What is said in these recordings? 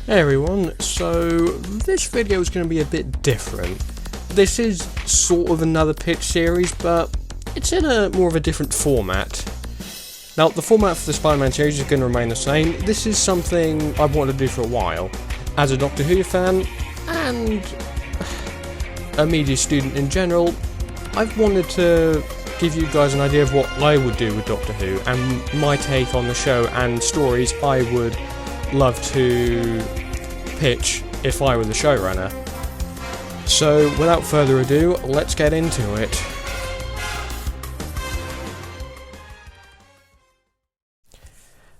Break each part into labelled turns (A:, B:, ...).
A: Hey everyone, so this video is going to be a bit different. This is sort of another pitch series, but it's in a more of a different format. Now, the format for the Spider-Man series is going to remain the same. This is something I've wanted to do for a while. As a Doctor Who fan, and a media student in general, I've wanted to give you guys an idea of what I would do with Doctor Who, and my take on the show and stories I would love to pitch if I were the showrunner. So without further ado, let's get into it.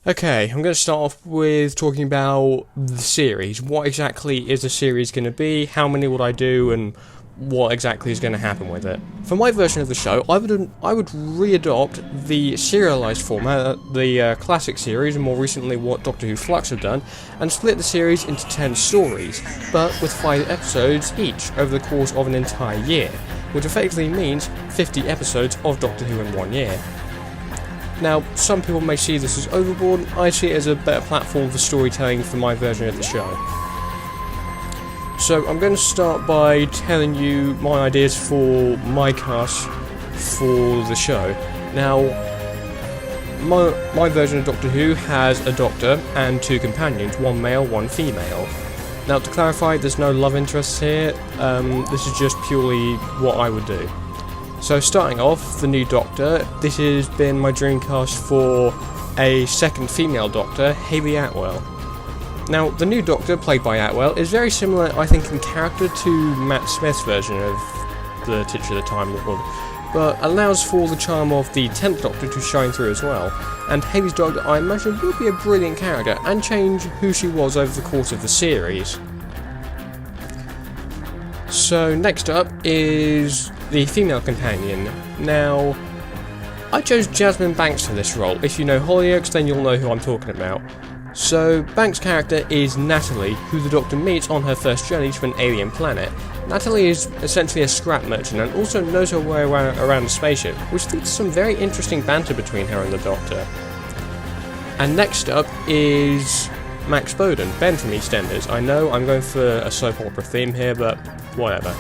A: Okay, I'm going to start off with talking about the series. What exactly is the series going to be, how many would I do, and what exactly is going to happen with it. For my version of the show, I would re-adopt the serialized format, the classic series, and more recently what Doctor Who Flux have done, and split the series into 10 stories, but with 5 episodes each over the course of an entire year, which effectively means 50 episodes of Doctor Who in 1 year. Now, some people may see this as overboard. I see it as a better platform for storytelling for my version of the show. So I'm going to start by telling you my ideas for my cast for the show. Now, my version of Doctor Who has a Doctor and 2 companions, 1 male, 1 female. Now, to clarify, there's no love interests here. This is just purely what I would do. So starting off, the new Doctor, this has been my dream cast for a second female Doctor, Hayley Atwell. Now, the new Doctor, played by Atwell, is very similar, I think, in character to Matt Smith's version of the titular Time Lord, but allows for the charm of the 10th Doctor to shine through as well, and Hayley's Doctor, I imagine, will be a brilliant character and change who she was over the course of the series. So, next up is the female companion. Now, I chose Jasmine Banks for this role. If you know Hollyoaks, then you'll know who I'm talking about. So, Banks' character is Natalie, who the Doctor meets on her first journey to an alien planet. Natalie is essentially a scrap merchant and also knows her way around the spaceship, which leads to some very interesting banter between her and the Doctor. And next up is Max Bowden, Ben from EastEnders. I know I'm going for a soap opera theme here, but whatever.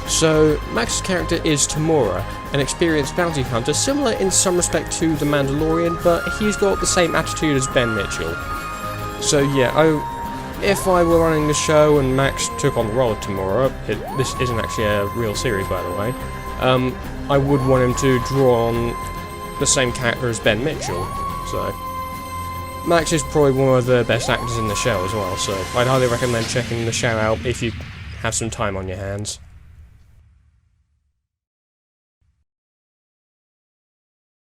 A: So, Max's character is Tamora, an experienced bounty hunter, similar in some respect to the Mandalorian, but he's got the same attitude as Ben Mitchell. So yeah, if I were running the show and Max took on the role of Tamora, this isn't actually a real series by the way, I would want him to draw on the same character as Ben Mitchell, so Max is probably one of the best actors in the show as well, so I'd highly recommend checking the show out if you have some time on your hands.